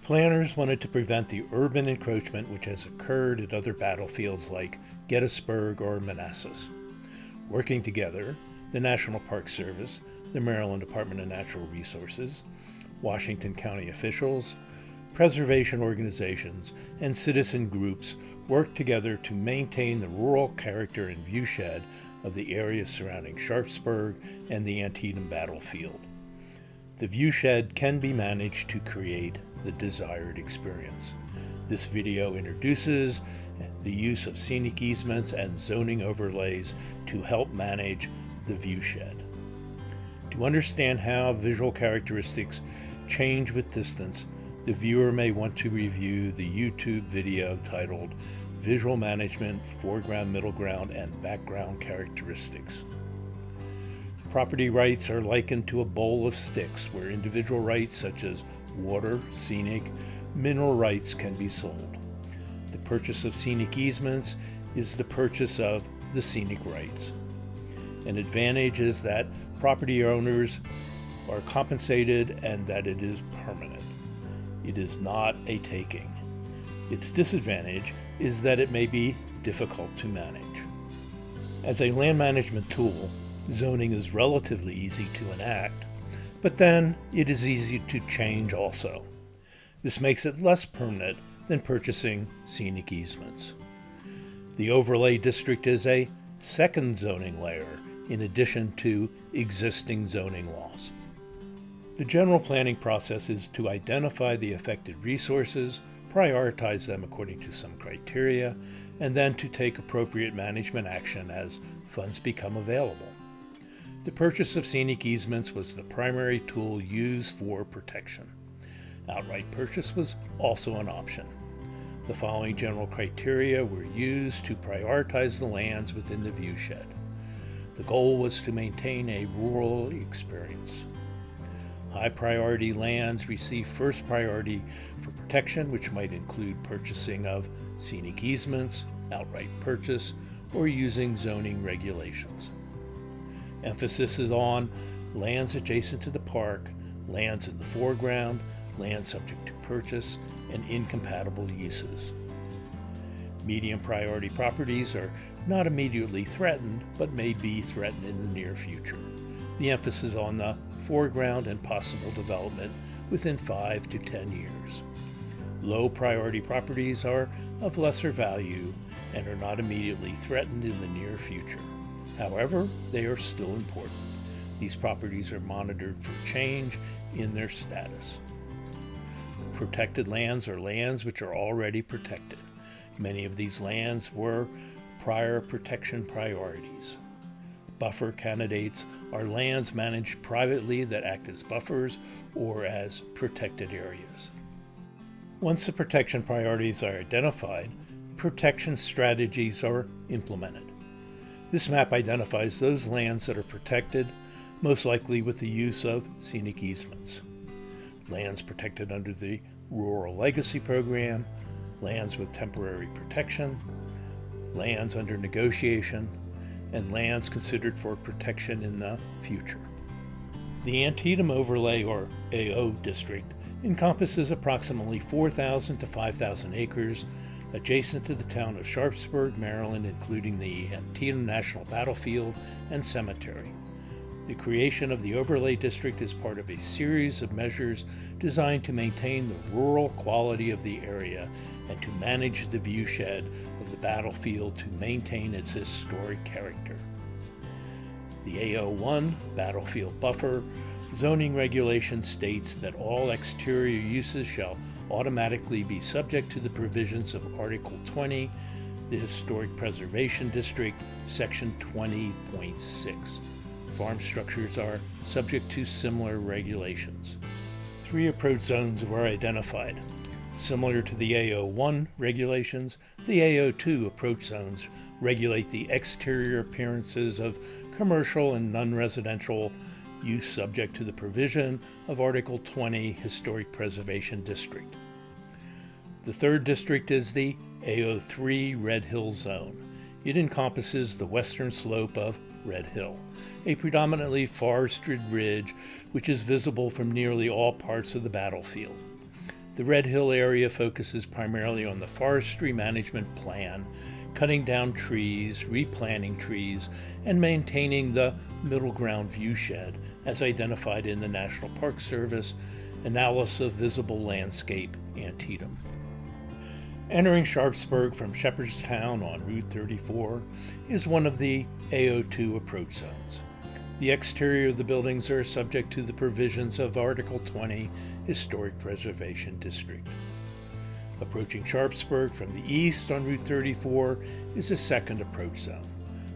Planners wanted to prevent the urban encroachment which has occurred at other battlefields like Gettysburg or Manassas. Working together, the National Park Service, the Maryland Department of Natural Resources, Washington County officials, preservation organizations, and citizen groups worked together to maintain the rural character and viewshed of the areas surrounding Sharpsburg and the Antietam Battlefield. The viewshed can be managed to create the desired experience. This video introduces the use of scenic easements and zoning overlays to help manage the viewshed. To understand how visual characteristics change with distance, the viewer may want to review the YouTube video titled Visual Management, Foreground, Middle Ground, and Background Characteristics. Property rights are likened to a bowl of sticks where individual rights such as water, scenic, mineral rights can be sold. The purchase of scenic easements is the purchase of the scenic rights. An advantage is that property owners are compensated and that it is permanent. It is not a taking. Its disadvantage is that it may be difficult to manage. As a land management tool, zoning is relatively easy to enact, but then it is easy to change also. This makes it less permanent than purchasing scenic easements. The overlay district is a second zoning layer in addition to existing zoning laws. The general planning process is to identify the affected resources, prioritize them according to some criteria, and then to take appropriate management action as funds become available. The purchase of scenic easements was the primary tool used for protection. Outright purchase was also an option. The following general criteria were used to prioritize the lands within the viewshed. The goal was to maintain a rural experience. High priority lands receive first priority for protection, which might include purchasing of scenic easements, outright purchase, or using zoning regulations. Emphasis is on lands adjacent to the park, lands in the foreground, land subject to purchase, and incompatible uses. Medium priority properties are not immediately threatened, but may be threatened in the near future. The emphasis on the foreground and possible development within 5 to 10 years. Low priority properties are of lesser value and are not immediately threatened in the near future. However, they are still important. These properties are monitored for change in their status. Protected lands are lands which are already protected. Many of these lands were prior protection priorities. Buffer candidates are lands managed privately that act as buffers or as protected areas. Once the protection priorities are identified, protection strategies are implemented. This map identifies those lands that are protected, most likely with the use of scenic easements. Lands protected under the Rural Legacy Program, lands with temporary protection, lands under negotiation, and lands considered for protection in the future. The Antietam Overlay or AO district encompasses approximately 4,000 to 5,000 acres adjacent to the town of Sharpsburg, Maryland, including the Antietam National Battlefield and Cemetery. The creation of the Overlay District is part of a series of measures designed to maintain the rural quality of the area and to manage the viewshed of the battlefield to maintain its historic character. The AO1 Battlefield Buffer zoning regulation states that all exterior uses shall automatically be subject to the provisions of Article 20, the Historic Preservation District, Section 20.6. Farm structures are subject to similar regulations. 3 approach zones were identified. Similar to the AO1 regulations, the AO2 approach zones regulate the exterior appearances of commercial and non-residential use subject to the provision of Article 20 Historic Preservation District. The third district is the AO3 Red Hill Zone. It encompasses the western slope of Red Hill, a predominantly forested ridge which is visible from nearly all parts of the battlefield. The Red Hill area focuses primarily on the forestry management plan, cutting down trees, replanting trees, and maintaining the middle ground viewshed as identified in the National Park Service Analysis of Visible Landscape, Antietam. Entering Sharpsburg from Shepherdstown on Route 34 is one of the AO2 approach zones. The exterior of the buildings are subject to the provisions of Article 20 Historic Preservation District. Approaching Sharpsburg from the east on Route 34 is a second approach zone.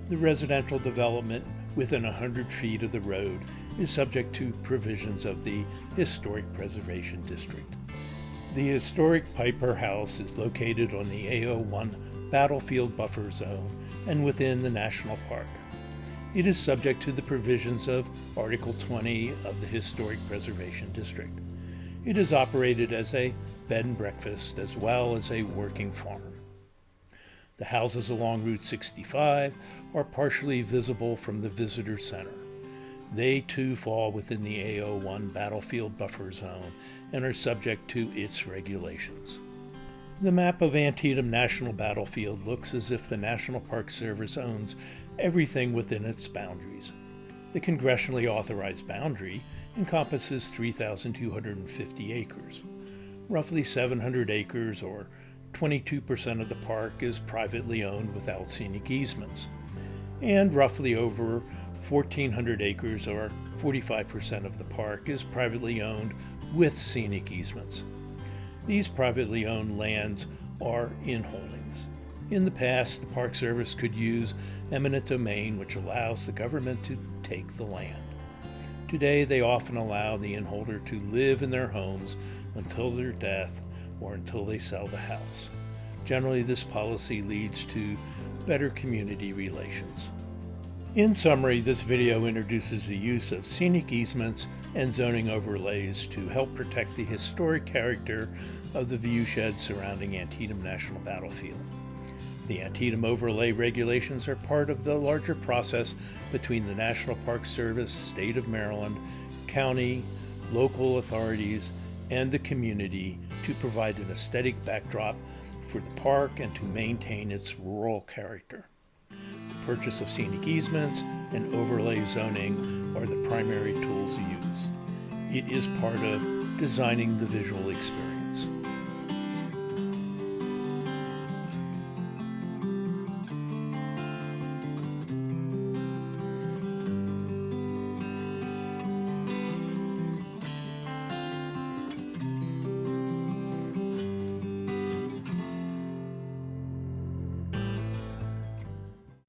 The residential development within 100 feet of the road is subject to provisions of the Historic Preservation District. The historic Piper House is located on the AO1 Battlefield Buffer Zone and within the National Park. It is subject to the provisions of Article 20 of the Historic Preservation District. It is operated as a bed and breakfast as well as a working farm. The houses along Route 65 are partially visible from the Visitor Center. They too fall within the AO1 Battlefield Buffer Zone and are subject to its regulations. The map of Antietam National Battlefield looks as if the National Park Service owns everything within its boundaries. The congressionally authorized boundary encompasses 3,250 acres. Roughly 700 acres, or 22% of the park, is privately owned without scenic easements, and roughly over 1,400 acres, or 45% of the park, is privately owned with scenic easements. These privately owned lands are inholdings. In the past, the Park Service could use eminent domain, which allows the government to take the land. Today, they often allow the inholder to live in their homes until their death or until they sell the house. Generally, this policy leads to better community relations. In summary, this video introduces the use of scenic easements and zoning overlays to help protect the historic character of the viewshed surrounding Antietam National Battlefield. The Antietam Overlay Regulations are part of the larger process between the National Park Service, State of Maryland, county, local authorities, and the community to provide an aesthetic backdrop for the park and to maintain its rural character. The purchase of scenic easements and overlay zoning are the primary tools used. It is part of designing the visual experience.